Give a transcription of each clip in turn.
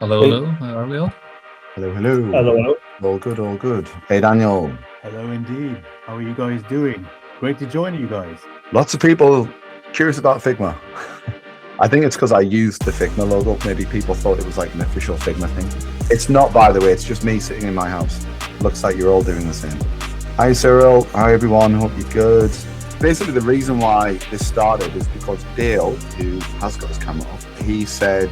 Hello, Hey, hello. How are we all? Hello, hello. hello, hello. All good, all good. Hey, Daniel. Hello, indeed. How are you guys doing? Great to join you guys. Lots of people curious about Figma. I think it's because I used the Figma logo. Maybe people thought it was like an official Figma thing. It's not, by the way. It's just me sitting in my house. Looks like you're all doing the same. Hi, Cyril. Hi, everyone. Hope you're good. Basically, the reason why this started is because Dale, who has got his camera off, he said,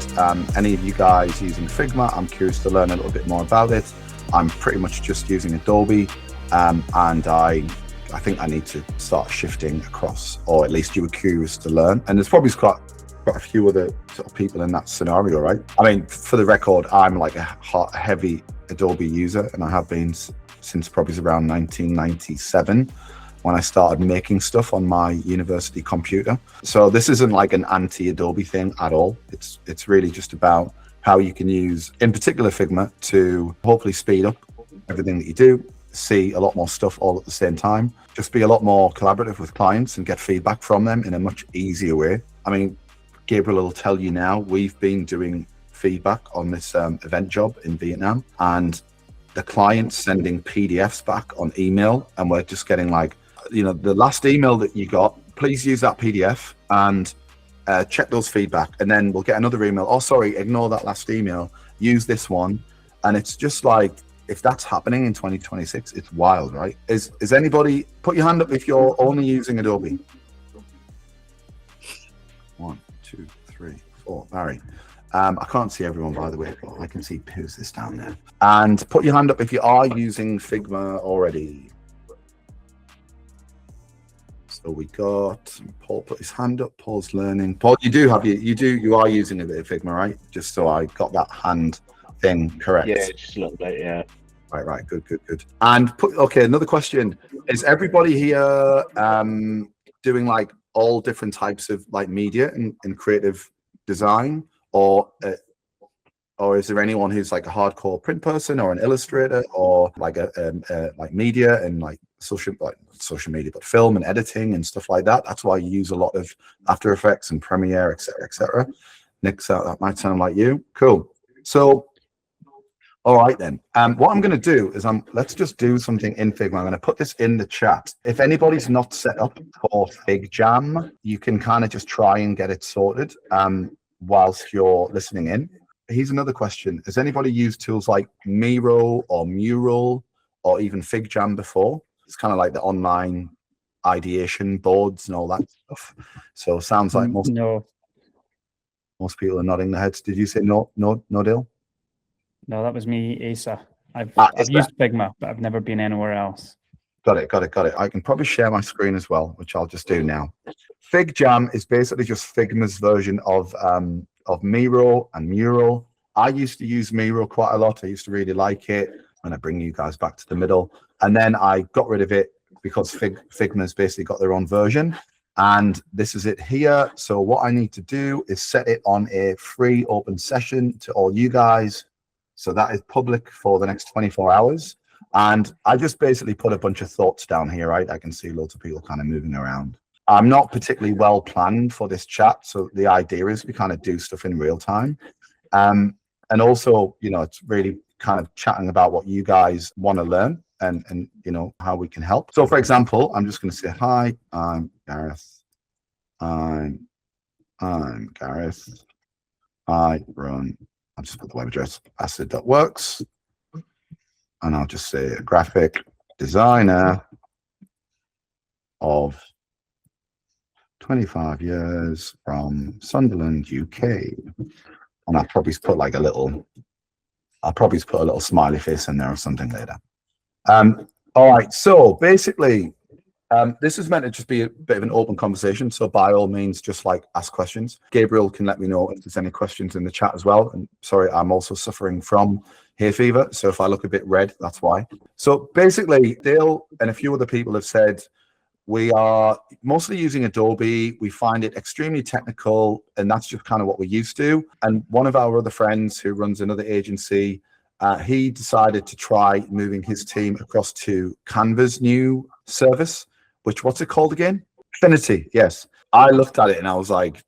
any of you guys using Figma, I'm curious to learn a little bit more about it. I'm pretty much just using Adobe, and I think I need to start shifting across, or at least you were curious to learn. And there's probably quite a few other sort of people in that scenario, right? I mean, for the record, I'm like a heavy Adobe user, and I have been since probably around 1997 when I started making stuff on my university computer. So this isn't like an anti-Adobe thing at all. It's really just about how you can use, in particular, Figma to hopefully speed up everything that you do, see a lot more stuff all at the same time, just be a lot more collaborative with clients and get feedback from them in a much easier way. I mean, Gabriel will tell you now, we've been doing feedback on this event job in Vietnam, and the client's sending PDFs back on email, and we're just getting like, the last email that you got, please use that PDF and check those feedback. And then we'll get another email. Oh, sorry, ignore that last email. Use this one. And it's just like, if that's happening in 2026, it's wild, right? Is anybody, put your hand up if you're only using Adobe. 1, 2, 3, 4. Barry. I can't see everyone, by the way, but I can see who's this down there. And put your hand up if you are using Figma already. So we got Paul put his hand up. Paul's learning. Paul, you are using a bit of Figma, right? Just so I got that hand thing correct. Yeah, just a little bit, yeah. Right. Good. And another question. Is everybody here doing like all different types of like media and creative design, or is there anyone who's like a hardcore print person or an illustrator, or like like media and like social media, but film and editing and stuff like that? That's why you use a lot of After Effects and Premiere, etc. Nick, that might sound like you. Cool. So, all right then. What I'm going to do is let's just do something in Figma. I'm going to put this in the chat. If anybody's not set up for FigJam, you can kind of just try and get it sorted whilst you're listening in. Here's another question. Has anybody used tools like Miro or Mural or even FigJam before? It's kind of like the online ideation boards and all that stuff. So sounds like most people are nodding their heads. Did you say no, Dale? No, that was me, Asa. I've Asa. used Figma, but I've never been anywhere else. Got it. I can probably share my screen as well, which I'll just do now. FigJam is basically just Figma's version of Miro and Mural. I used to use Miro quite a lot. I used to really like it. And I bring you guys back to the middle. And then I got rid of it because Figma's basically got their own version. And this is it here. So what I need to do is set it on a free open session to all you guys. So that is public for the next 24 hours. And I just basically put a bunch of thoughts down here, right? I can see loads of people kind of moving around. I'm not particularly well planned for this chat. So the idea is we kind of do stuff in real time. And also, it's really kind of chatting about what you guys want to learn and how we can help. So for example, I'm just going to say, hi, I'm Gareth. I'm Gareth. I'll just put the web address, Acid.Works. And I'll just say a graphic designer of 25 years from Sunderland, UK. And I'll probably put like a little smiley face in there or something later. All right, so basically, this is meant to just be a bit of an open conversation. So by all means, just like ask questions. Gabriel can let me know if there's any questions in the chat as well. And sorry, I'm also suffering from hay fever. So if I look a bit red, that's why. So basically, Dale and a few other people have said, we are mostly using Adobe. We find it extremely technical, and that's just kind of what we're used to. And one of our other friends who runs another agency, he decided to try moving his team across to Canva's new service, which, what's it called again? Affinity, yes. I looked at it and I was like,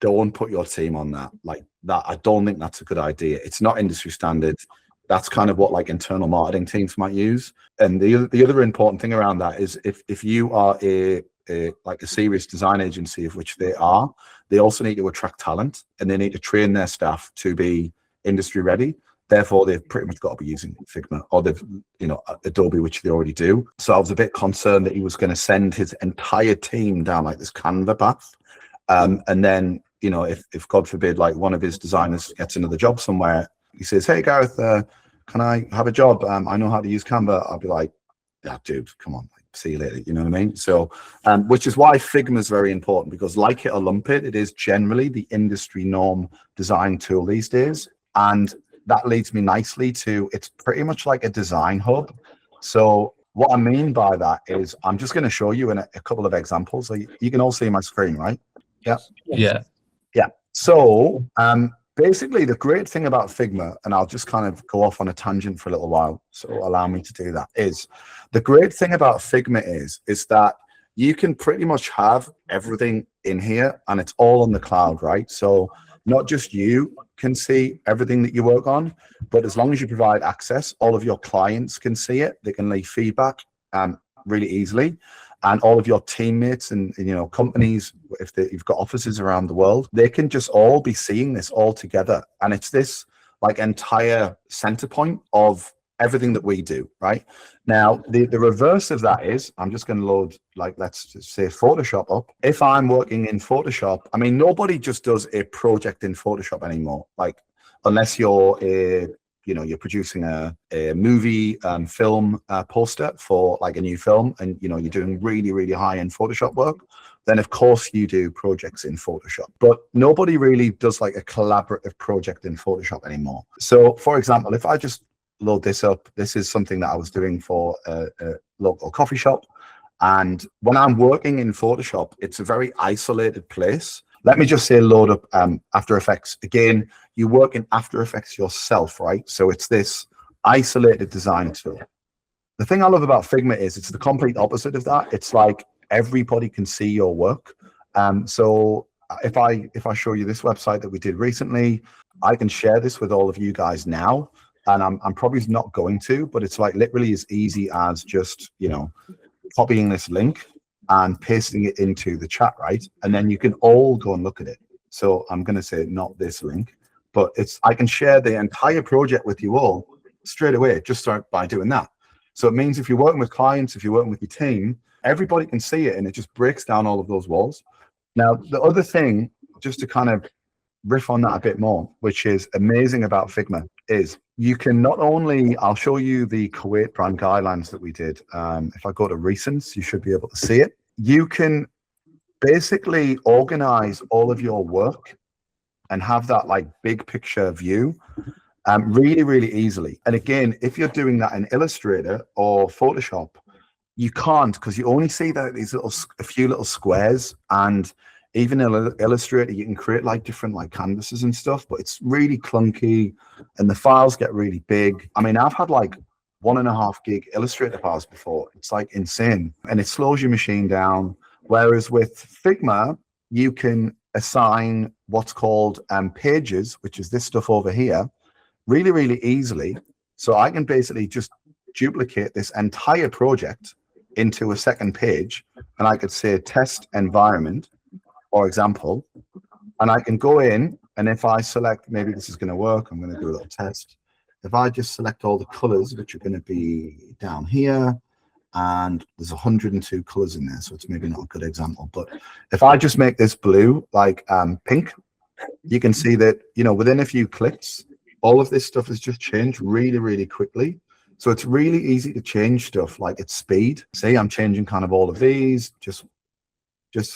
don't put your team on that. Like that, I don't think that's a good idea. It's not industry standard. That's kind of what like internal marketing teams might use. And the other important thing around that is if you are a like a serious design agency, of which they are, they also need to attract talent and they need to train their staff to be industry ready. Therefore, they've pretty much got to be using Figma, or they've, Adobe, which they already do. So I was a bit concerned that he was going to send his entire team down like this Canva path. And then, if God forbid, like one of his designers gets another job somewhere, he says, "Hey, Gareth, can I have a job? I know how to use Canva." I'll be like, "Yeah, dude, come on. See you later." You know what I mean? So, which is why Figma is very important, because like it or lump it, it is generally the industry norm design tool these days. And that leads me nicely to, it's pretty much like a design hub. So what I mean by that is I'm just going to show you in a couple of examples. So you can all see my screen, right? Yeah. Yeah. So basically the great thing about Figma, and I'll just kind of go off on a tangent for a little while, so allow me to do that, is the great thing about Figma is that you can pretty much have everything in here and it's all on the cloud, right? So not just you can see everything that you work on, but as long as you provide access, all of your clients can see it. They can leave feedback really easily. And all of your teammates and companies, if you've got offices around the world, they can just all be seeing this all together. And it's this like entire center point of everything that we do, right? Now, the reverse of that is, I'm just going to load, like, let's just say Photoshop up. If I'm working in Photoshop, I mean, nobody just does a project in Photoshop anymore. Like, unless you're you're producing a movie film poster for like a new film, and you're doing really, really high-end Photoshop work, then of course you do projects in Photoshop. But nobody really does like a collaborative project in Photoshop anymore. So for example, if I just load this up, this is something that I was doing for a local coffee shop. And when I'm working in Photoshop, it's a very isolated place. Let me just say load up After Effects. Again, you work in After Effects yourself, right? So it's this isolated design tool. The thing I love about Figma is it's the complete opposite of that. It's like everybody can see your work. So if I show you this website that we did recently, I can share this with all of you guys now. And I'm probably not going to, but it's like literally as easy as just, copying this link and pasting it into the chat, right? And then you can all go and look at it. So I'm going to say not this link, but I can share the entire project with you all straight away, just start by doing that. So it means if you're working with clients, if you're working with your team, everybody can see it and it just breaks down all of those walls. Now, the other thing, just to kind of riff on that a bit more, which is amazing about Figma, is you can not only, I'll show you the Kuwait brand guidelines that we did. If I go to recents, you should be able to see it. You can basically organize all of your work and have that like big picture view really, really easily. And again, if you're doing that in Illustrator or Photoshop, you can't, because you only see that a few little squares. And even in Illustrator, you can create like different like canvases and stuff, but it's really clunky and the files get really big. I mean, I've had like 1.5 gig Illustrator files before. It's like insane, and it slows your machine down. Whereas with Figma, you can assign what's called pages, which is this stuff over here, really, really easily. So I can basically just duplicate this entire project into a second page, and I could say test environment, for example, and I can go in, and if I select, maybe this is going to work, I'm going to do a little test. If I just select all the colors, which are going to be down here, and there's 102 colors in there, so it's maybe not a good example, but if I just make this blue, like pink, you can see that, within a few clicks, all of this stuff has just changed really, really quickly. So it's really easy to change stuff like at speed. See, I'm changing kind of all of these, just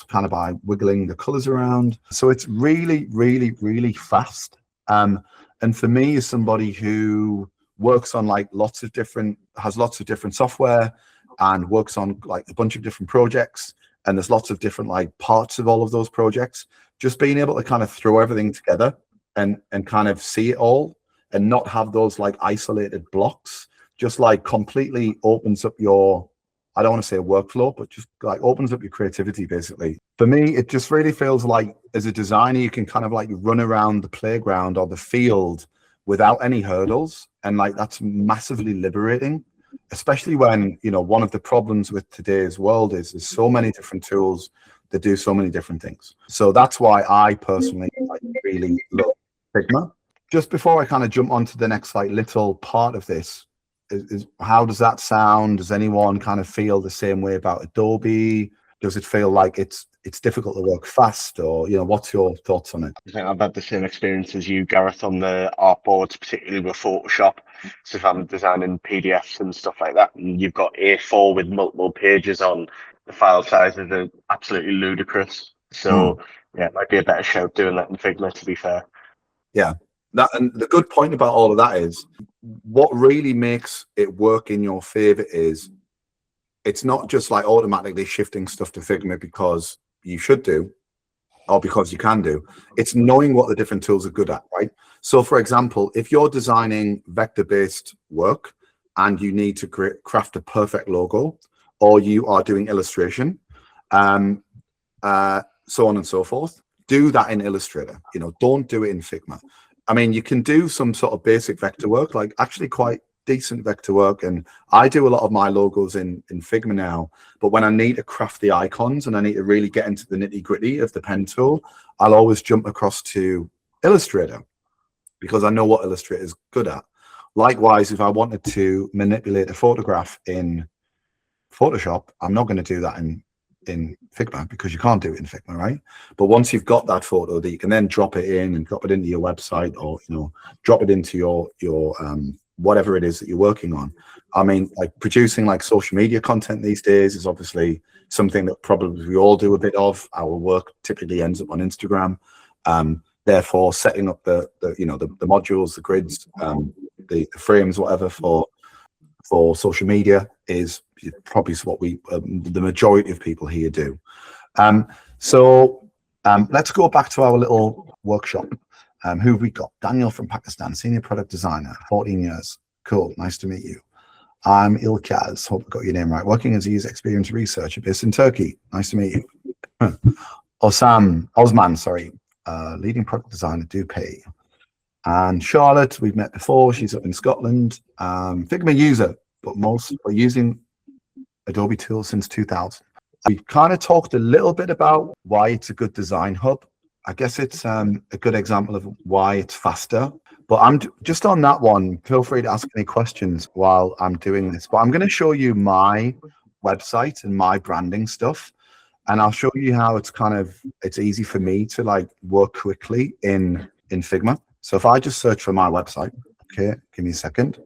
kind of by wiggling the colors around. So it's really, really, really fast. And for me, as somebody who works on like has lots of different software and works on like a bunch of different projects, and there's lots of different like parts of all of those projects, just being able to kind of throw everything together and kind of see it all and not have those like isolated blocks, just like completely opens up your I don't want to say a workflow, but just like opens up your creativity basically. For me, it just really feels like as a designer, you can kind of like run around the playground or the field without any hurdles. And like, that's massively liberating, especially when, you know, one of the problems with today's world is there's so many different tools that do so many different things. So that's why I personally like, really love Figma. Just before I kind of jump onto the next like little part of this, is how does that sound? Does anyone kind of feel the same way about Adobe? Does it feel like it's difficult to work fast, or you know, what's your thoughts on it? I think I've had the same experience as you, Gareth, on the artboards, particularly with Photoshop. So if I'm designing PDFs and stuff like that, and you've got A4 with multiple pages on, the file sizes are absolutely ludicrous. So yeah, it might be a better shout doing that in Figma, to be fair. Yeah, that, and the good point about all of that is what really makes it work in your favor is it's not just like automatically shifting stuff to Figma because you should do or because you can do. It's knowing what the different tools are good at, right? So for example, if you're designing vector-based work and you need to craft a perfect logo, or you are doing illustration, so on and so forth, do that in Illustrator. You know, don't do it in Figma. I mean, you can do some sort of basic vector work, like actually quite decent vector work. And I do a lot of my logos in Figma now, but when I need to craft the icons and I need to really get into the nitty gritty of the pen tool, I'll always jump across to Illustrator because I know what Illustrator is good at. Likewise, if I wanted to manipulate a photograph in Photoshop, I'm not going to do that in Figma because you can't do it in Figma, right? But once you've got that photo that you can then drop it in and drop it into your website, or you know, drop it into your whatever it is that you're working on. I mean, like producing like social media content these days is obviously something that probably we all do a bit of. Our work typically ends up on Instagram. Therefore, setting up the modules, the grids, the frames, whatever for social media is probably what the majority of people here do. Let's go back to our little workshop. Who have we got? Daniel from Pakistan, senior product designer, 14 years. Cool, nice to meet you. I'm Ilkaz, hope I got your name right. Working as a user experience researcher based in Turkey. Nice to meet you. Osman, sorry, leading product designer, do pay. And Charlotte, we've met before. She's up in Scotland. Figma user, but most are using Adobe tools since 2000. We kind of talked a little bit about why it's a good design hub. I guess it's a good example of why it's faster. But I'm just on that one. Feel free to ask any questions while I'm doing this. But I'm going to show you my website and my branding stuff. And I'll show you how it's easy for me to like work quickly in Figma. So if I just search for my website, okay, give me a second.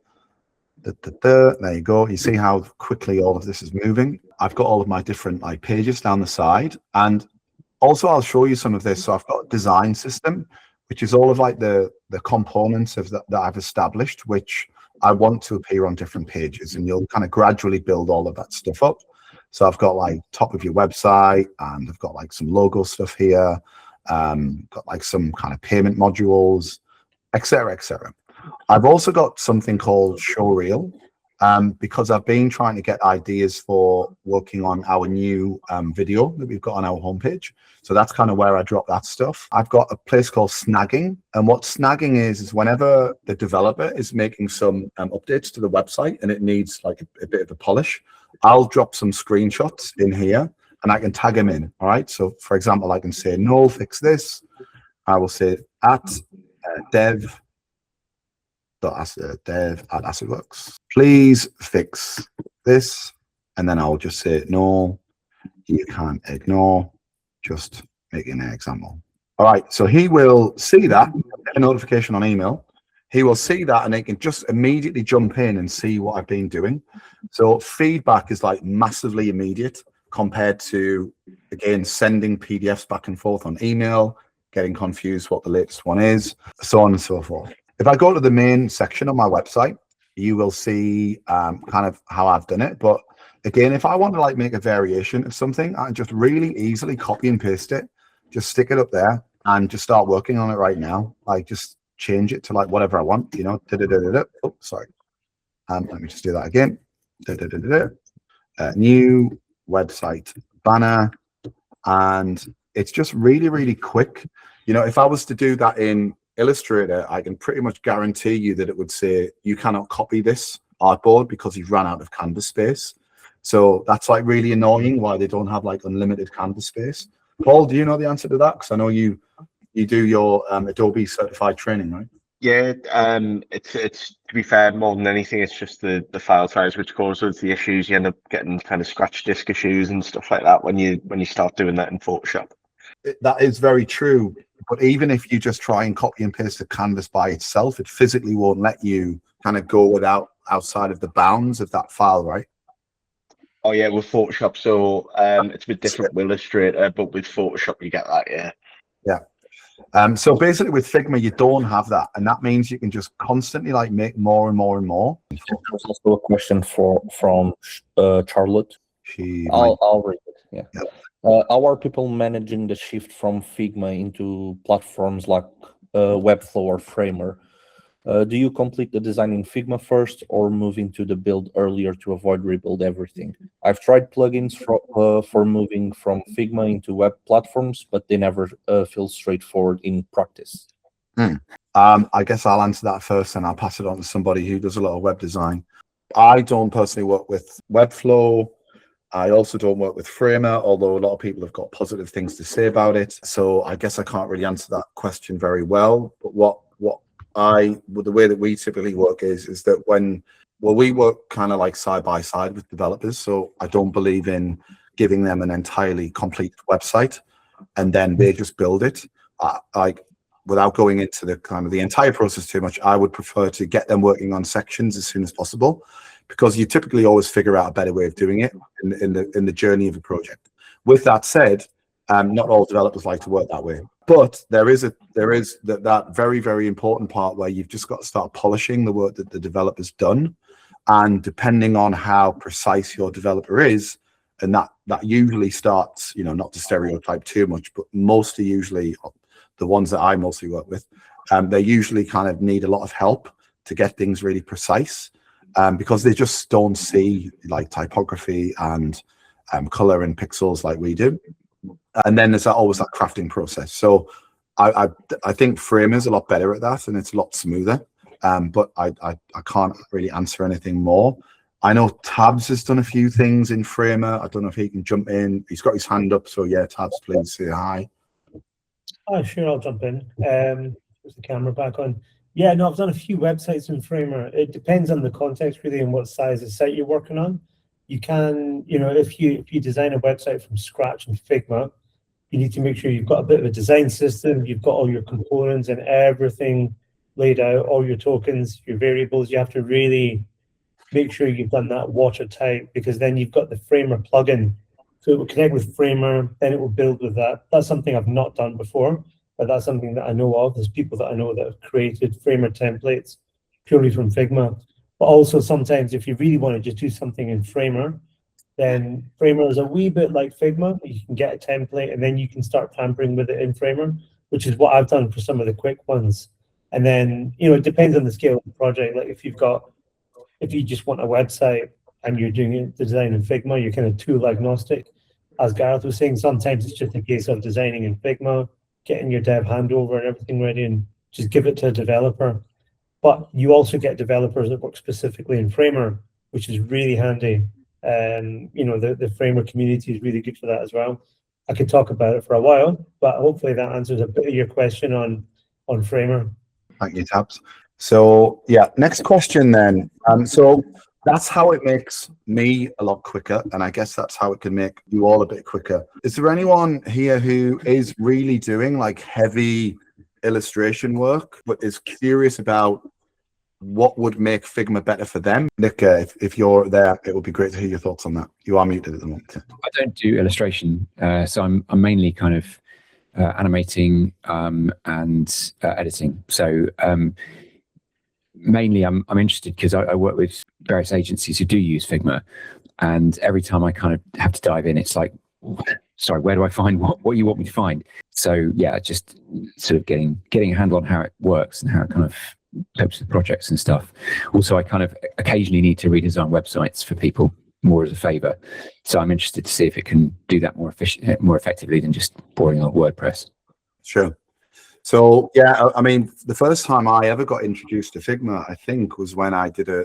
There you go. You see how quickly all of this is moving. I've got all of my different like pages down the side, and also I'll show you some of this. So I've got a design system, which is all of like the components of that I've established, which I want to appear on different pages, and you'll kind of gradually build all of that stuff up. So I've got like top of your website, and I've got like some logo stuff here, got like some kind of payment modules, etc., etc. I've also got something called Showreel, because I've been trying to get ideas for working on our new video that we've got on our homepage. So that's kind of where I drop that stuff. I've got a place called Snagging. And what snagging is whenever the developer is making some updates to the website and it needs like a bit of a polish, I'll drop some screenshots in here and I can tag them in. All right. So for example, I can say, no, fix this. I will say at dev at Acid.Works. Please fix this. And then I'll just say, no, you can't ignore, just making an example. All right, so he will see that, get a notification on email. He will see that and he can just immediately jump in and see what I've been doing. So feedback is like massively immediate compared to, again, sending PDFs back and forth on email, getting confused what the latest one is, so on and so forth. If I go to the main section of my website, you will see kind of how I've done it. But again, if I want to like make a variation of something, I can just really easily copy and paste it, just stick it up there and just start working on it right now. Like just change it to like whatever I want, you know. Oh, sorry. Let me just do that again. new website banner, and it's just really, really quick. You know, if I was to do that in Illustrator, I can pretty much guarantee you that it would say you cannot copy this artboard because you've run out of canvas space. So that's like really annoying why they don't have like unlimited canvas space. Paul, do you know the answer to that? Because I know you do your Adobe certified training, right? Yeah, it's to be fair, more than anything, it's just the file size which causes the issues. You end up getting kind of scratch disk issues and stuff like that when you start doing that in Photoshop. That is very true. But even if you just try and copy and paste the canvas by itself, it physically won't let you kind of go outside of the bounds of that file, right? Oh yeah, with Photoshop, so it's a bit different with Illustrator, but with Photoshop you get that, yeah. Yeah. So basically with Figma, you don't have that. And that means you can just constantly like make more and more and more. There's also a question from Charlotte. I'll read it. Yeah. How are people managing the shift from Figma into platforms like Webflow or Framer? Do you complete the design in Figma first or move into the build earlier to avoid rebuild everything? I've tried plugins for moving from Figma into web platforms, but they never feel straightforward in practice. I guess I'll answer that first and I'll pass it on to somebody who does a lot of web design. I don't personally work with Webflow. I also don't work with Framer, although a lot of people have got positive things to say about it. So I guess I can't really answer that question very well. But the way that we typically work is that we work kind of like side by side with developers. So I don't believe in giving them an entirely complete website and then they just build it. Without going into the kind of the entire process too much, I would prefer to get them working on sections as soon as possible, because you typically always figure out a better way of doing it in the journey of a project. With that said, not all developers like to work that way, but there is that very, very important part where you've just got to start polishing the work that the developer's done, and depending on how precise your developer is, and that usually starts, you know, not to stereotype too much, but mostly usually the ones that I mostly work with, they usually kind of need a lot of help to get things really precise. Because they just don't see like typography and color and pixels like we do. And then there's always that crafting process. So I think Framer's a lot better at that and it's a lot smoother. But I can't really answer anything more. I know Tabs has done a few things in Framer. I don't know if he can jump in. He's got his hand up. So yeah, Tabs, please say hi. Oh, sure, I'll jump in. Put the camera back on. Yeah, no, I've done a few websites in Framer. It depends on the context really and what size of site you're working on. You can, you know, if you design a website from scratch in Figma, you need to make sure you've got a bit of a design system, you've got all your components and everything laid out, all your tokens, your variables. You have to really make sure you've done that watertight, because then you've got the Framer plugin. So it will connect with Framer, then it will build with that. That's something I've not done before, but that's something that I know of. There's people that I know that have created Framer templates purely from Figma. But also sometimes if you really want to just do something in Framer, then Framer is a wee bit like Figma. You can get a template and then you can start tampering with it in Framer, which is what I've done for some of the quick ones. And then, you know, it depends on the scale of the project. Like if you just want a website and you're doing it design in Figma, you're kind of tool agnostic. As Gareth was saying, sometimes it's just a case of designing in Figma, getting your dev handover and everything ready and just give it to a developer. But you also get developers that work specifically in Framer, which is really handy. You know, the Framer community is really good for that as well. I could talk about it for a while, but hopefully that answers a bit of your question on Framer. Thank you, Tabs. So yeah, next question then. So that's how it makes me a lot quicker, and I guess that's how it can make you all a bit quicker. Is there anyone here who is really doing like heavy illustration work, but is curious about what would make Figma better for them? Nick, if you're there, it would be great to hear your thoughts on that. You are muted at the moment. I don't do illustration, so I'm mainly kind of animating and editing. So mainly I'm interested because I work with various agencies who do use Figma, and every time I kind of have to dive in, it's like, sorry, where do I find what you want me to find? So yeah, just sort of getting a handle on how it works and how it kind of copes with projects and stuff. Also, I kind of occasionally need to redesign websites for people, more as a favor. So I'm interested to see if it can do that more effectively than just pouring on WordPress. Sure. So yeah, I mean, the first time I ever got introduced to Figma, I think, was when I did a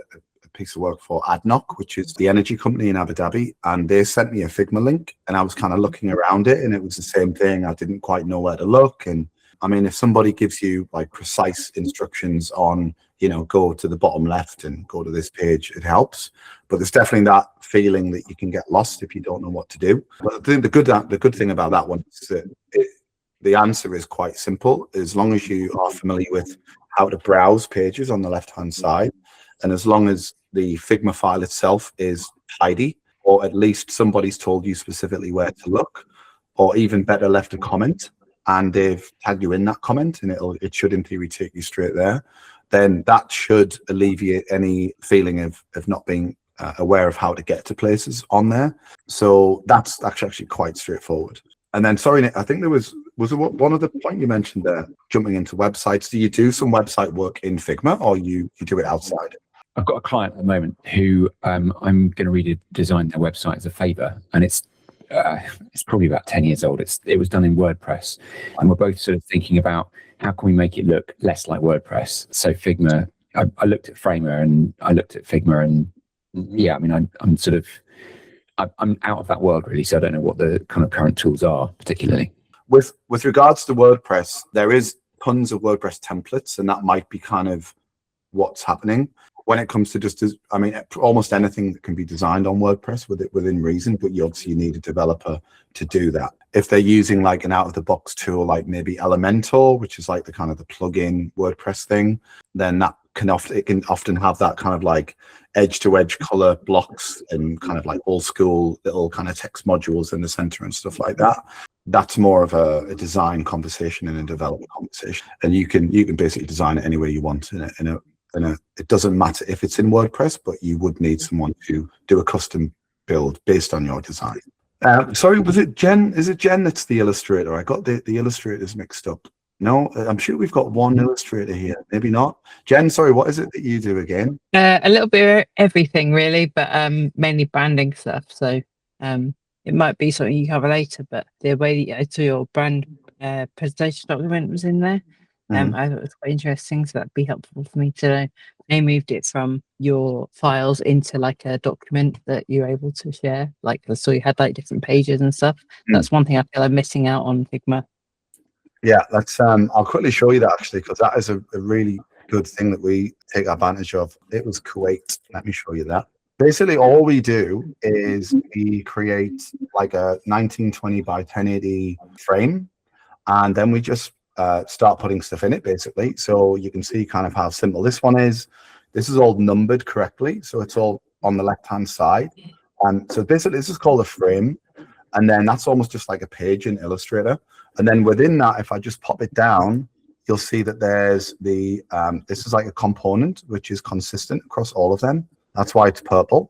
piece of work for ADNOC, which is the energy company in Abu Dhabi, and they sent me a Figma link, and I was kind of looking around it, and it was the same thing. I didn't quite know where to look, and I mean, if somebody gives you like precise instructions on, you know, go to the bottom left and go to this page, it helps. But there's definitely that feeling that you can get lost if you don't know what to do. But I think the good thing about that one is that the answer is quite simple. As long as you are familiar with how to browse pages on the left-hand side, and as long as the Figma file itself is tidy, or at least somebody's told you specifically where to look, or even better, left a comment, and they've tagged you in that comment, and it should in theory take you straight there, then that should alleviate any feeling of not being aware of how to get to places on there. So that's actually quite straightforward. And then, sorry, Nick, I think there was one other point you mentioned there, jumping into websites. Do you do some website work in Figma, or you do it outside? I've got a client at the moment who I'm going to redesign their website as a favor, and it's probably about 10 years old. It was done in WordPress, and we're both sort of thinking about how can we make it look less like WordPress. So Figma, I looked at Framer and I looked at Figma, and yeah, I mean, I'm out of that world really, so I don't know what the kind of current tools are particularly. With regards to WordPress, there is tons of WordPress templates, and that might be kind of what's happening when it comes to I mean, almost anything that can be designed on WordPress within reason, but you obviously need a developer to do that. If they're using like an out-of-the-box tool, like maybe Elementor, which is like the kind of the plug-in WordPress thing, then it can often have that kind of like edge-to-edge color blocks and kind of like old school little kind of text modules in the center and stuff like that. That's more of a design conversation and a development conversation, and you can basically design it any way you want it doesn't matter if it's in WordPress, but you would need someone to do a custom build based on your design. Sorry, was it Jen? Is it Jen that's the illustrator? I got the illustrators mixed up. No, I'm sure we've got one illustrator here. Maybe not. Jen, sorry, what is it that you do again? A little bit of everything really, but mainly branding stuff. So it might be something you cover later, but the way that I saw your brand presentation document was in there. I thought it was quite interesting, so that'd be helpful for me to know. They moved it from your files into like a document that you're able to share. Like, so you had like different pages and stuff. That's one thing I feel I'm missing out on Figma. Yeah, that's I'll quickly show you that actually, because that is a really good thing that we take advantage of. It was Kuwait. Let me show you that. Basically, all we do is we create like a 1920 by 1080 frame, and then we just start putting stuff in it, basically. So you can see kind of how simple this one is. This is all numbered correctly, so it's all on the left-hand side. And so basically, this is called a frame, and then that's almost just like a page in Illustrator. And then within that, if I just pop it down, you'll see that there's the, this is like a component, which is consistent across all of them. That's why it's purple.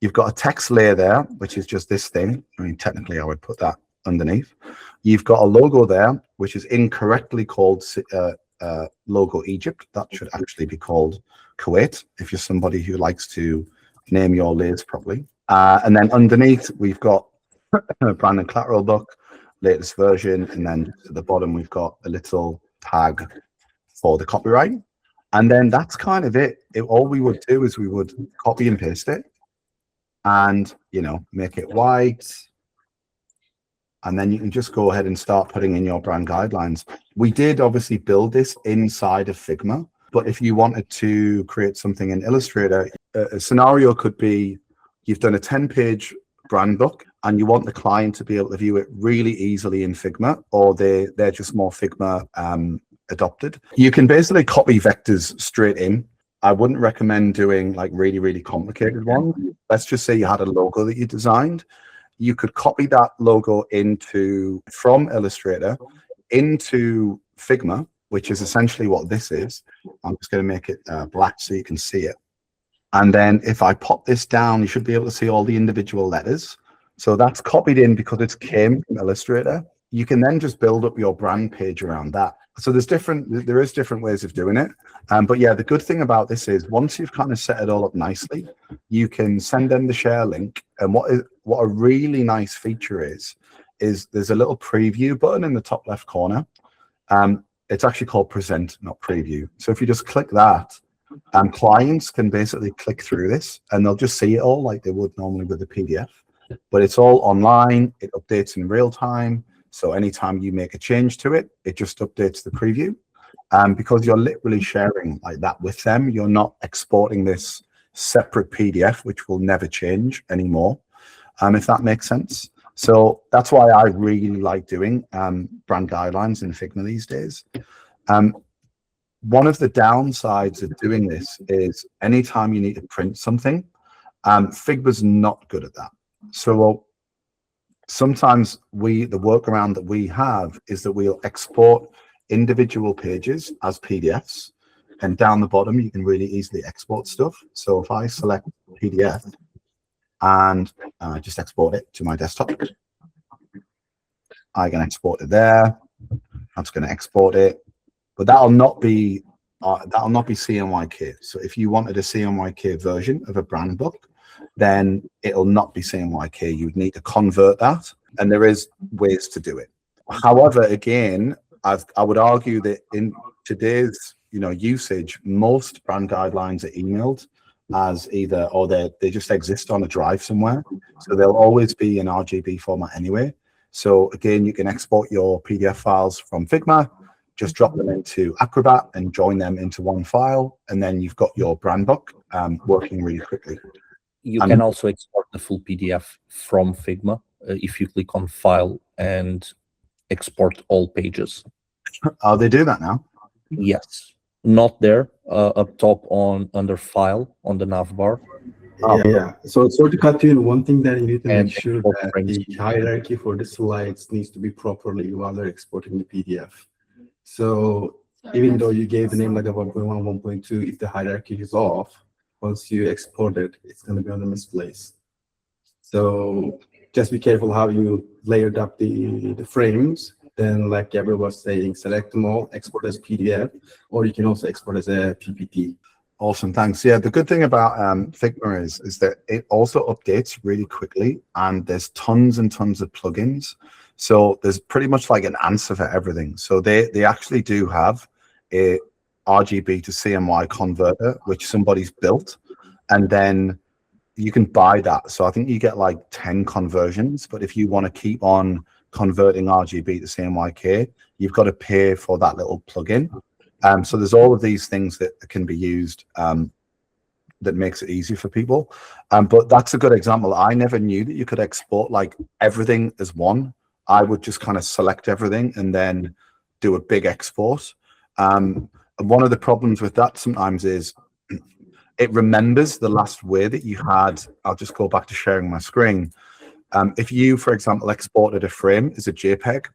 You've got a text layer there, which is just this thing. I mean, technically, I would put that underneath. You've got a logo there, which is incorrectly called logo Egypt. That should actually be called Kuwait, if you're somebody who likes to name your layers properly. And then underneath, we've got a Brandon Collateral book, latest version, and then at the bottom, we've got a little tag for the copyright. And then that's kind of it. All we would do is we would copy and paste it and, you know, make it white. And then you can just go ahead and start putting in your brand guidelines. We did obviously build this inside of Figma, but if you wanted to create something in Illustrator, a scenario could be you've done a 10-page brand book and you want the client to be able to view it really easily in Figma, or they're just more Figma adopted. You can basically copy vectors straight in. I wouldn't recommend doing like really, really complicated ones. Let's just say you had a logo that you designed. You could copy that logo from Illustrator into Figma, which is essentially what this is. I'm just going to make it black so you can see it. And then if I pop this down, you should be able to see all the individual letters. So that's copied in because it came from Illustrator. you can then just build up your brand page around that. So there is different ways of doing it. But yeah, the good thing about this is once you've kind of set it all up nicely, you can send them the share link. And what a really nice feature is there's a little preview button in the top left corner. It's actually called present, not preview. So if you just click that, clients can basically click through this and they'll just see it all like they would normally with a PDF. But it's all online. It updates in real time. So anytime you make a change to it, it just updates the preview. Because you're literally sharing like that with them, you're not exporting this separate PDF, which will never change anymore, if that makes sense. So that's why I really like doing brand guidelines in Figma these days. One of the downsides of doing this is anytime you need to print something, Figma's not good at that. So sometimes the workaround that we have is that we'll export individual pages as PDFs, and down the bottom you can really easily export stuff. So if I select PDF and just export it to my desktop, I can export it there. I'm just going to export it, but that'll not be CMYK. So if you wanted a CMYK version of a brand book, then it'll not be CMYK. You'd need to convert that, and there is ways to do it. However, again, I would argue that in today's usage, most brand guidelines are emailed as either, or they just exist on a drive somewhere, so they'll always be in RGB format anyway. So again, you can export your PDF files from Figma, just drop them into Acrobat and join them into one file, and then you've got your brand book working really quickly. You can also export the full PDF from Figma if you click on File and Export All Pages. Oh, they do that now? Yes. Not there, up top under File on the navbar. Yeah. So to cut in, one thing that you need to make sure that the hierarchy for the slides needs to be properly while they're exporting the PDF. So even though you gave the name like a 1.1, 1.2, if the hierarchy is off, once you export it, it's going to be on the misplace. So just be careful how you layered up the frames. Then, like Gabriel was saying, select them all, export as PDF, or you can also export as a PPT. Awesome, thanks. Yeah, the good thing about Figma is that it also updates really quickly, and there's tons and tons of plugins. So there's pretty much like an answer for everything. So they actually do have a RGB to CMY converter, which somebody's built, and then you can buy that. So I think you get like 10 conversions, but if you want to keep on converting RGB to CMYK, you've got to pay for that little plugin. So there's all of these things that can be used that makes it easy for people. But that's a good example. I never knew that you could export like everything as one. I would just kind of select everything and then do a big export. And one of the problems with that sometimes is it remembers the last way that you had. I'll just go back to sharing my screen. If you, for example, exported a frame as a JPEG,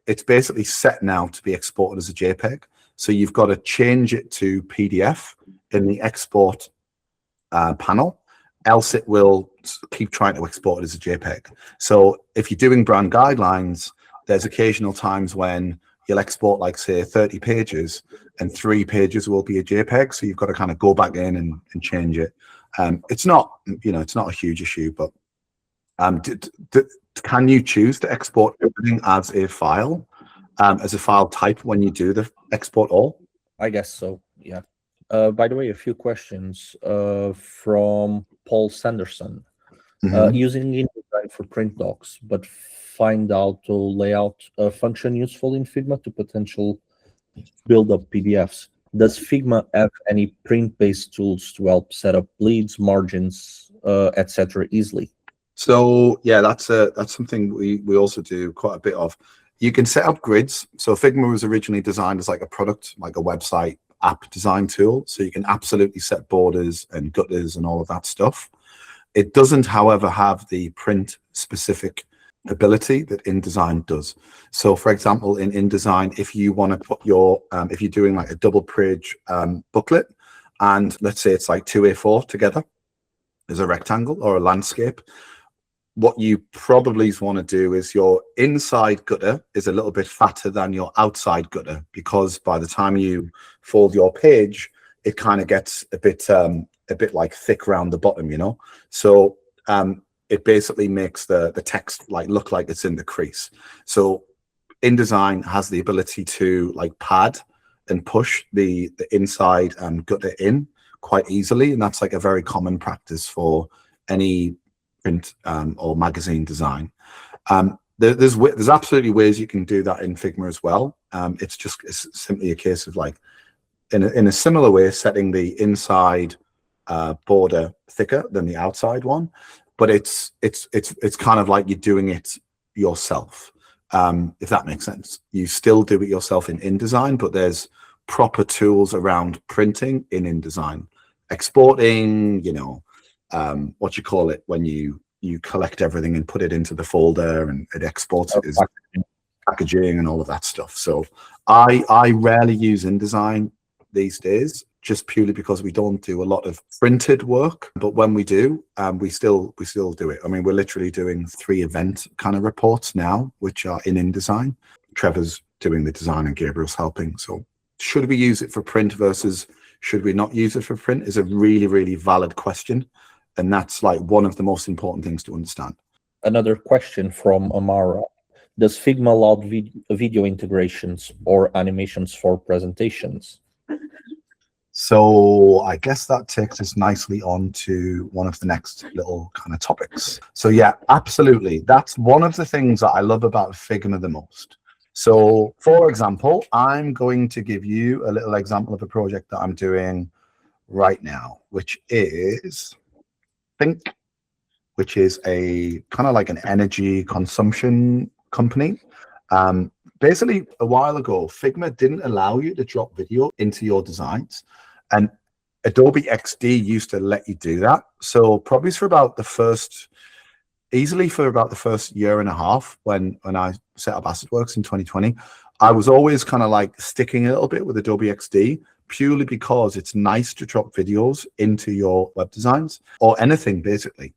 it's basically set now to be exported as a JPEG. So you've got to change it to PDF in the export panel, else it will keep trying to export it as a JPEG. So if you're doing brand guidelines, there's occasional times when you'll export like, say, 30 pages and 3 pages will be a JPEG. So you've got to kind of go back in and change it. It's not, it's not a huge issue, but can you choose to export everything as a file type when you do the export all? I guess so, yeah. By the way, a few questions from Paul Sanderson. Using InDesign for print docs, but find out to layout function useful in Figma to potential build up PDFs. Does Figma have any print-based tools to help set up bleeds, margins, etc. easily? So yeah, that's something we also do quite a bit of. You can set up grids. So Figma was originally designed as like a product, like a website app design tool. So you can absolutely set borders and gutters and all of that stuff. It doesn't, however, have the print specific ability that InDesign does. So for example, in InDesign, if you want to put your, if you're doing like a double page booklet, and let's say it's like 2 A4 together as a rectangle or a landscape, what you probably want to do is your inside gutter is a little bit fatter than your outside gutter, because by the time you fold your page, it kind of gets a bit like thick around the bottom, you know. So it basically makes the text like look like it's in the crease. So InDesign has the ability to like pad and push the inside gutter in quite easily, and that's like a very common practice for any print or magazine design. There's absolutely ways you can do that in Figma as well. It's simply a case of like in a similar way setting the inside border thicker than the outside one, but it's kind of like you're doing it yourself, if that makes sense. You still do it yourself in InDesign, but there's proper tools around printing in InDesign, exporting, you know, what you call it when you collect everything and put it into the folder and it exports it as packaging and all of that stuff. So I rarely use InDesign these days, just purely because we don't do a lot of printed work, but when we do, we still do it. I mean, we're literally doing 3 event kind of reports now, which are in InDesign. Trevor's doing the design and Gabriel's helping. So should we use it for print versus should we not use it for print is a really, really valid question. And that's like one of the most important things to understand. Another question from Amara. Does Figma allow video integrations or animations for presentations? So I guess that takes us nicely on to one of the next little kind of topics. So yeah, absolutely. That's one of the things that I love about Figma the most. So for example, I'm going to give you a little example of a project that I'm doing right now, which is Think, which is a kind of like an energy consumption company. Basically, a while ago, Figma didn't allow you to drop video into your designs, and Adobe XD used to let you do that. So probably for about the first, easily for about the first year and a half when I set up Acid.Works in 2020, I was always kind of like sticking a little bit with Adobe XD, purely because it's nice to drop videos into your web designs or anything basically.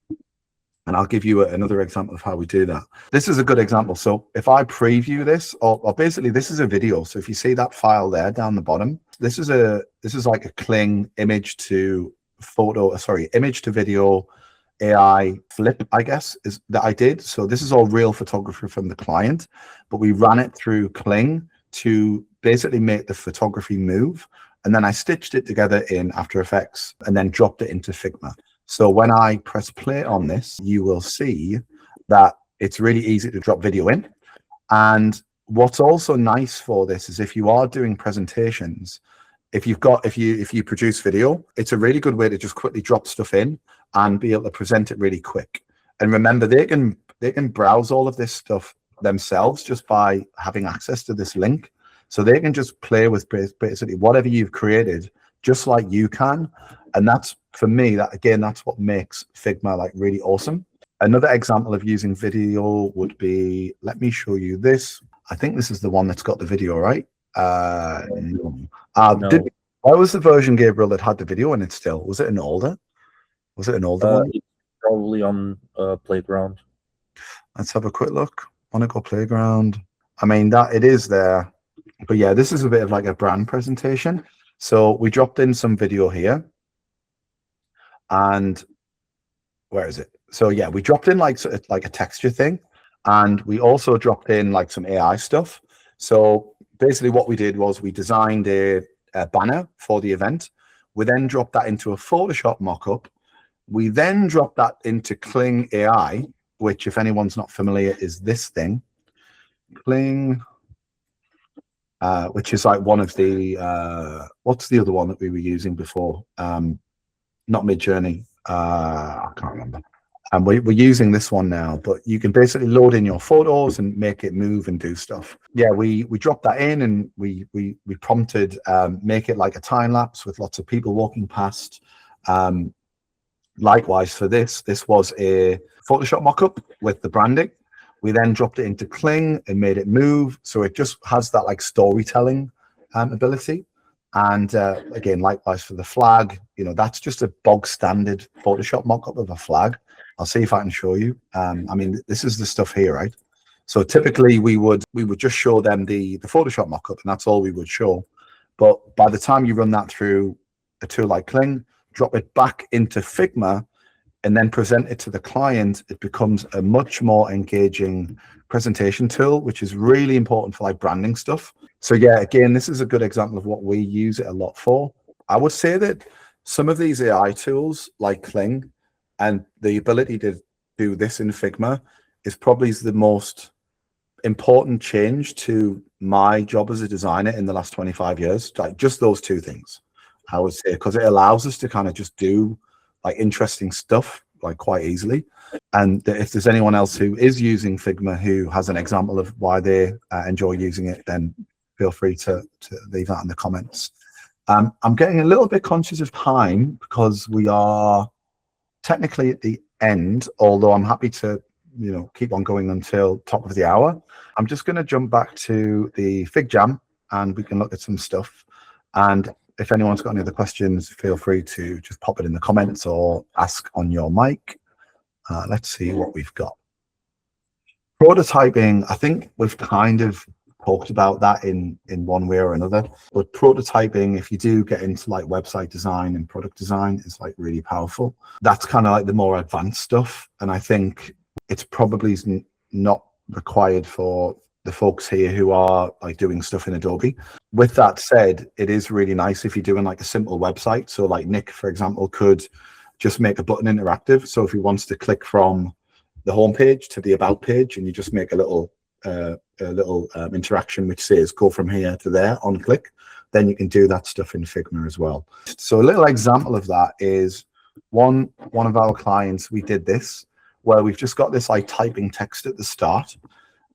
And I'll give you another example of how we do that. This is a good example. So if I preview this, or basically this is a video. So if you see that file there down the bottom, this is like a Kling image to video AI flip, I guess, is that I did. So this is all real photography from the client, but we ran it through Kling to basically make the photography move. And then I stitched it together in After Effects and then dropped it into Figma. So when I press play on this, you will see that it's really easy to drop video in. And what's also nice for this is if you are doing presentations, if you produce video, it's a really good way to just quickly drop stuff in and be able to present it really quick. And remember, they can browse all of this stuff themselves just by having access to this link. So they can just play with basically whatever you've created, just like you can. And that's, for me, that's what makes Figma like really awesome. Another example of using video would be, let me show you this. I think this is the one that's got the video, right? No. Why was the version, Gabriel, that had the video in it still? Was it an older? Was it an older one? It's probably on Playground. Let's have a quick look. Want to go Playground? I mean, that it is there. But yeah, this is a bit of like a brand presentation. So we dropped in some video here. And where is it? So yeah, we dropped in like a texture thing. And we also dropped in like some AI stuff. So basically what we did was we designed a banner for the event. We then dropped that into a Photoshop mockup. We then dropped that into Kling AI, which, if anyone's not familiar, is this thing. Kling, which is like one of the, what's the other one that we were using before? Not Midjourney. I can't remember. And we're using this one now, but you can basically load in your photos and make it move and do stuff. Yeah, we dropped that in and we prompted make it like a time lapse with lots of people walking past. Likewise for this was a Photoshop mockup with the branding. We then dropped it into Kling and made it move. So it just has that like storytelling ability. And again, likewise for the flag, you know, that's just a bog standard Photoshop mockup of a flag. I'll see if I can show you. I mean, this is the stuff here, right? So typically we would just show them the Photoshop mockup, and that's all we would show. But by the time you run that through a tool like Kling, drop it back into Figma, and then present it to the client, it becomes a much more engaging presentation tool, which is really important for like branding stuff. So yeah, again, this is a good example of what we use it a lot for. I would say that some of these AI tools like Kling and the ability to do this in Figma is probably the most important change to my job as a designer in the last 25 years. Like just those two things, I would say, because it allows us to kind of just do like interesting stuff like quite easily. And if there's anyone else who is using Figma who has an example of why they enjoy using it, then feel free to leave that in the comments. I'm getting a little bit conscious of time because we are technically at the end, although I'm happy to keep on going until top of the hour. I'm just going to jump back to the Fig Jam and we can look at some stuff. And if anyone's got any other questions, feel free to just pop it in the comments or ask on your mic. Let's see what we've got. Prototyping, I think we've kind of talked about that in one way or another. But prototyping, if you do get into like website design and product design, is like really powerful. That's kind of like the more advanced stuff. And I think it's probably not required for the folks here who are like doing stuff in Adobe. With that said, it is really nice if you're doing like a simple website. So like Nick, for example, could just make a button interactive. So if he wants to click from the home page to the about page, and you just make a little interaction which says go from here to there on click, then you can do that stuff in Figma as well. So a little example of that is one of our clients, we did this where we've just got this like typing text at the start.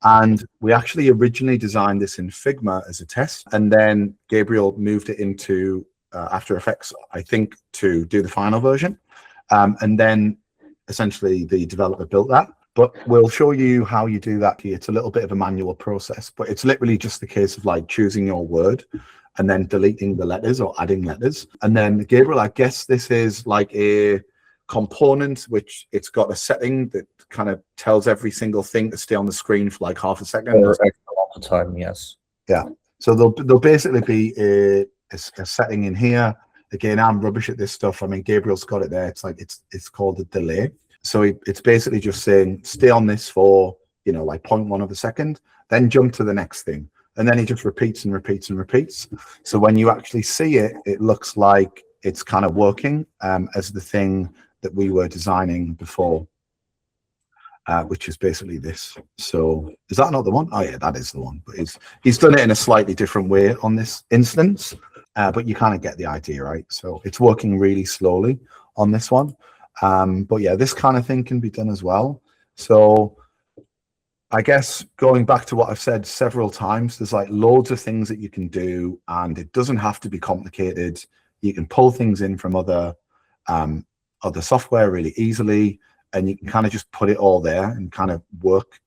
And we actually originally designed this in Figma as a test, and then Gabriel moved it into After Effects, I think, to do the final version. And then essentially the developer built that. But we'll show you how you do that here. It's a little bit of a manual process, but it's literally just the case of like choosing your word and then deleting the letters or adding letters. And then Gabriel, I guess this is like a component which it's got a setting that kind of tells every single thing to stay on the screen for like half a second or extra long time. Yes. Yeah, so there'll basically be a setting in here. Again, I'm rubbish at this stuff. I mean, Gabriel's got it there. It's like it's called a delay. So it's basically just saying stay on this for like 0.1 of a second, then jump to the next thing, and then it just repeats and repeats and repeats. So when you actually see it, it looks like it's kind of working as the thing that we were designing before, which is basically this. So is that not the one? Oh yeah, that is the one. But he's done it in a slightly different way on this instance, but you kind of get the idea, right? So it's working really slowly on this one. But yeah, this kind of thing can be done as well. So I guess going back to what I've said several times, there's like loads of things that you can do, and it doesn't have to be complicated. You can pull things in from other software really easily, and you can kind of just put it all there and kind of work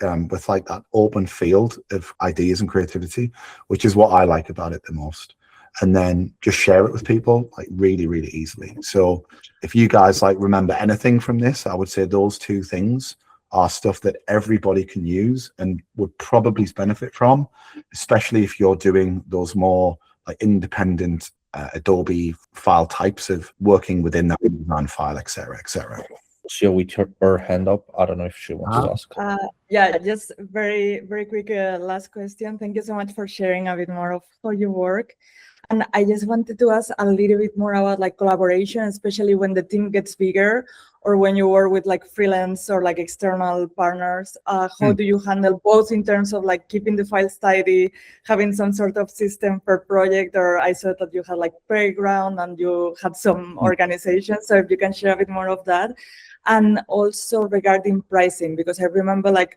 with like that open field of ideas and creativity, which is what I like about it the most. And then just share it with people like really, really easily. So if you guys like remember anything from this, I would say those two things are stuff that everybody can use and would probably benefit from, especially if you're doing those more like independent Adobe file types of working within that design file, etc., etc. Shall we turn her hand up? I don't know if she wants to ask. Yeah, just very, very quick last question. Thank you so much for sharing a bit more of how you work. And I just wanted to ask a little bit more about like collaboration, especially when the team gets bigger or when you work with like freelance or like external partners. How do you handle both in terms of like keeping the files tidy, having some sort of system per project? Or I saw that you had like Playground and you had some organization. So if you can share a bit more of that. And also regarding pricing, because I remember like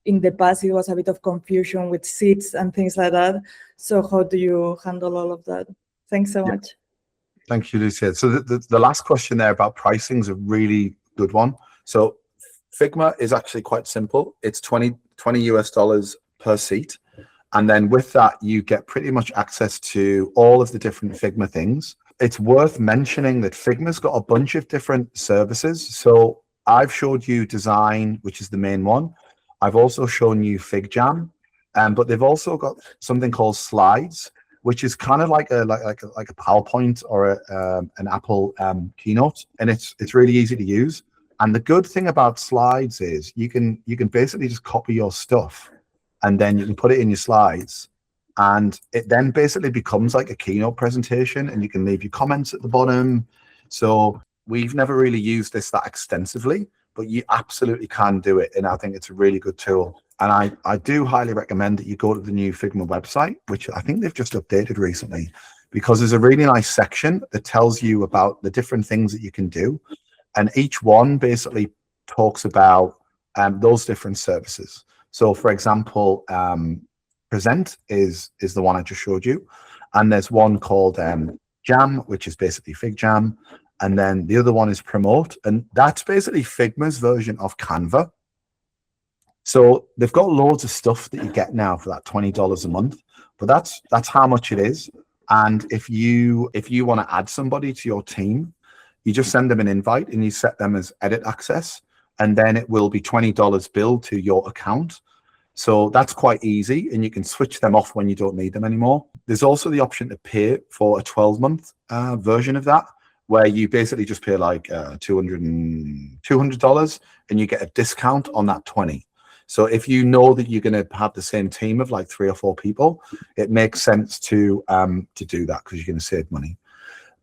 in the past, it was a bit of confusion with seats and things like that. So how do you handle all of that? Thanks so much. Thank you, Lucia. So the last question there about pricing is a really good one. So Figma is actually quite simple. It's $20 US per seat. And then with that, you get pretty much access to all of the different Figma things. it's worth mentioning that Figma's got a bunch of different services. So I've showed you design, which is the main one. I've also shown you FigJam, but they've also got something called Slides, which is kind of like a PowerPoint or an Apple keynote, and it's really easy to use. And the good thing about Slides is you can basically just copy your stuff, and then you can put it in your slides, and it then basically becomes like a keynote presentation, and you can leave your comments at the bottom. So we've never really used this that extensively, but you absolutely can do it, and I think it's a really good tool. And I do highly recommend that you go to the new Figma website, which I think they've just updated recently, because there's a really nice section that tells you about the different things that you can do. And each one basically talks about those different services. So for example, Present is the one I just showed you. And there's one called Jam, which is basically FigJam. And then the other one is Promote. And that's basically Figma's version of Canva. So they've got loads of stuff that you get now for that $20 a month, but that's how much it is. And if you want to add somebody to your team, you just send them an invite and you set them as edit access, and then it will be $20 billed to your account. So that's quite easy, and you can switch them off when you don't need them anymore. There's also the option to pay for a 12-month version of that, where you basically just pay like $200 and you get a discount on that 20. So if you know that you're going to have the same team of like 3 or 4 people, it makes sense to do that, because you're going to save money.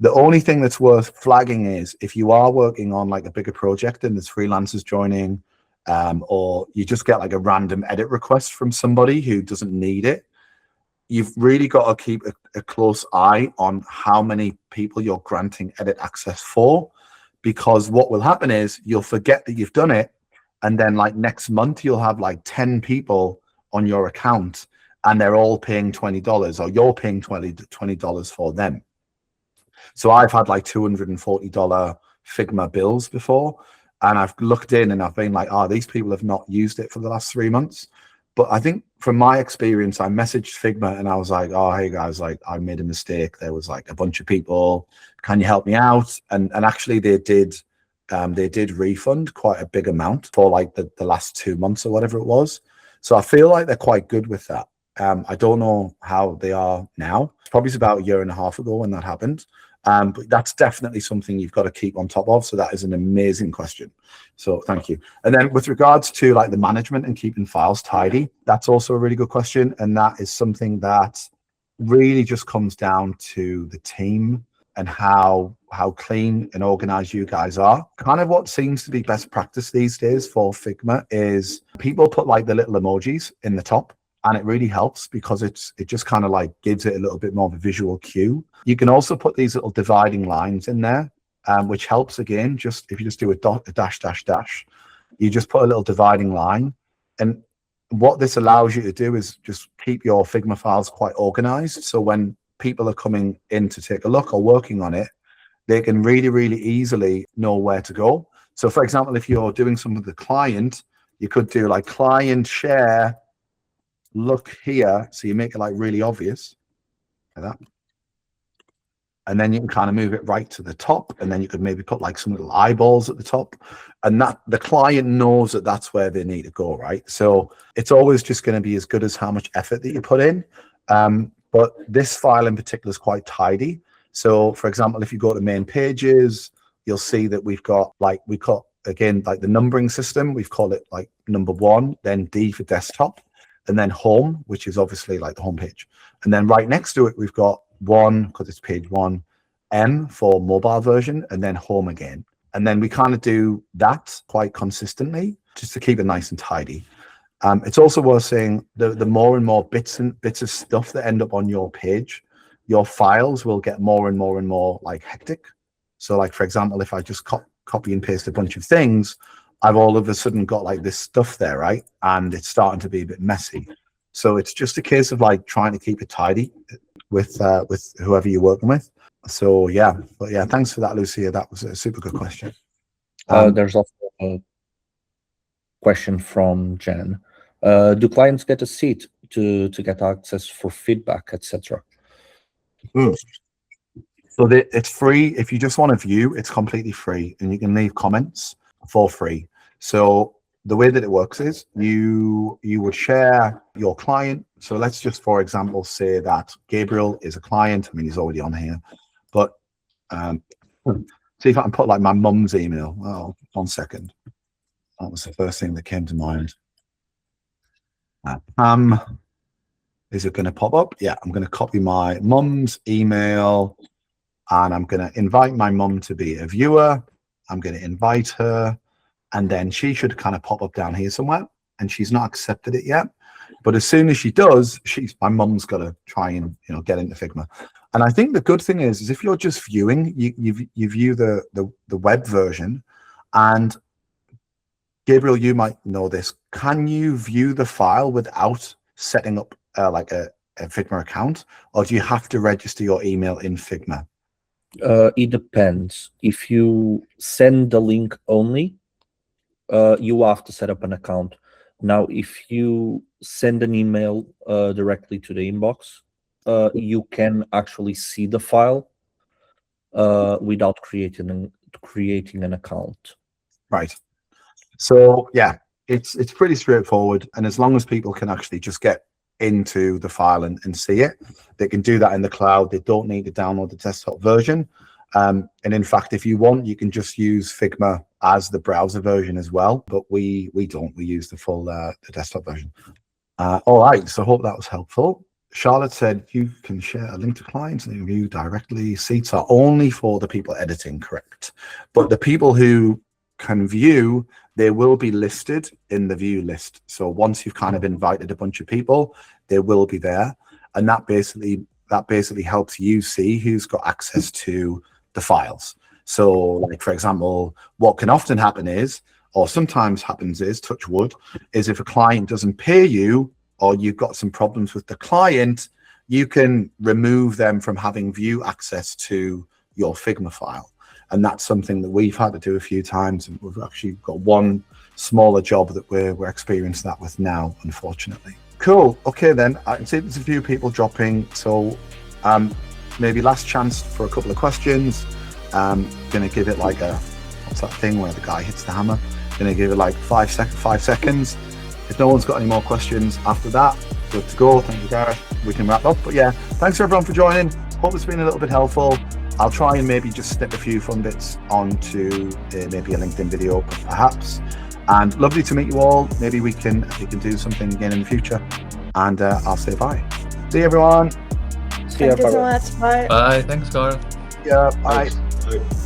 The only thing that's worth flagging is if you are working on like a bigger project and there's freelancers joining, or you just get like a random edit request from somebody who doesn't need it, you've really got to keep a close eye on how many people you're granting edit access for, because what will happen is you'll forget that you've done it. And then like next month, you'll have like 10 people on your account and they're all paying $20, or you're paying $20 for them. So I've had like $240 Figma bills before, and I've looked in and I've been like, oh, these people have not used it for the last 3 months. But I think from my experience, I messaged Figma and I was like, oh, hey guys, like I made a mistake. There was like a bunch of people. Can you help me out? And actually they did refund quite a big amount for like the last 2 months or whatever it was. So I feel like they're quite good with that. I don't know how they are now. It's probably about 1.5 years ago when that happened. But that's definitely something you've got to keep on top of. So that is an amazing question. So thank you. And then with regards to like the management and keeping files tidy, that's also a really good question. And that is something that really just comes down to the team and how clean and organized you guys are. Kind of what seems to be best practice these days for Figma is people put like the little emojis in the top, and it really helps because it just kind of like gives it a little bit more of a visual cue. You can also put these little dividing lines in there, which helps again, just if you just do a dash, dash, dash, you just put a little dividing line. And what this allows you to do is just keep your Figma files quite organized. So when people are coming in to take a look or working on it, they can really, really easily know where to go. So for example, if you're doing something with the client, you could do like client share, look here. So you make it like really obvious like that. And then you can kind of move it right to the top. And then you could maybe put like some little eyeballs at the top, and that the client knows that that's where they need to go, right? So it's always just going to be as good as how much effort that you put in. But this file in particular is quite tidy. So for example, if you go to main pages, you'll see that we've got again, like the numbering system, we've called it like number 1, then D for desktop, and then home, which is obviously like the home page. And then right next to it, we've got 1, because it's page 1, M for mobile version, and then home again. And then we kind of do that quite consistently just to keep it nice and tidy. It's also worth saying the more and more bits of stuff that end up on your page, your files will get more and more and more like hectic. So like, for example, if I just copy and paste a bunch of things, I've all of a sudden got like this stuff there, right? And it's starting to be a bit messy. So it's just a case of like trying to keep it tidy with whoever you're working with. So yeah, but yeah, thanks for that, Lucia. That was a super good question. There's also a question from Jen. Do clients get a seat to get access for feedback, etc.? So it's free. If you just want to view, it's completely free, and you can leave comments for free. So the way that it works is you would share your client. So let's just, for example, say that Gabriel is a client. I mean, he's already on here, but see if I can put like my mum's email. Oh, 1 second. That was the first thing that came to mind. Pam, is it going to pop up? Yeah, I'm going to copy my mum's email. And I'm going to invite my mum to be a viewer. I'm going to invite her. And then she should kind of pop up down here somewhere. And she's not accepted it yet. But as soon as she does, my mum's got to try and get into Figma. And I think the good thing is if you're just viewing, you view the web version. And Gabriel, you might know this. Can you view the file without setting up like a Figma account? Or do you have to register your email in Figma? It depends. If you send the link only, you have to set up an account. Now, if you send an email directly to the inbox, you can actually see the file without creating an account. Right. So yeah, it's pretty straightforward, and as long as people can actually just get into the file and see it, they can do that in the cloud. They don't need to download the desktop version. And in fact, if you want, you can just use Figma as the browser version as well. But we don't. We use the full the desktop version. All right. So I hope that was helpful. Charlotte said you can share a link to clients and view directly. Seats are only for the people editing, correct? But the people who can view, they will be listed in the view list. So once you've kind of invited a bunch of people, they will be there, and that basically helps you see who's got access to the files. So, like for example, what can often happen is, or sometimes happens is, touch wood, is if a client doesn't pay you, or you've got some problems with the client, you can remove them from having view access to your Figma file. And that's something that we've had to do a few times, and we've actually got one smaller job that we're experiencing that with now, unfortunately. Cool. Okay, then I can see there's a few people dropping, so maybe last chance for a couple of questions. Gonna give it like what's that thing where the guy hits the hammer? Gonna give it like 5 seconds. If no one's got any more questions after that, good to go. Thank you, Gareth. We can wrap up. But yeah, thanks everyone for joining. Hope it's been a little bit helpful. I'll try and maybe just snip a few fun bits onto maybe a LinkedIn video, perhaps. And lovely to meet you all. Maybe we can do something again in the future. And I'll say bye. See you, everyone. Thank you so much. Bye. Bye. Thanks, Gareth. Yeah. Bye. Thanks. Bye.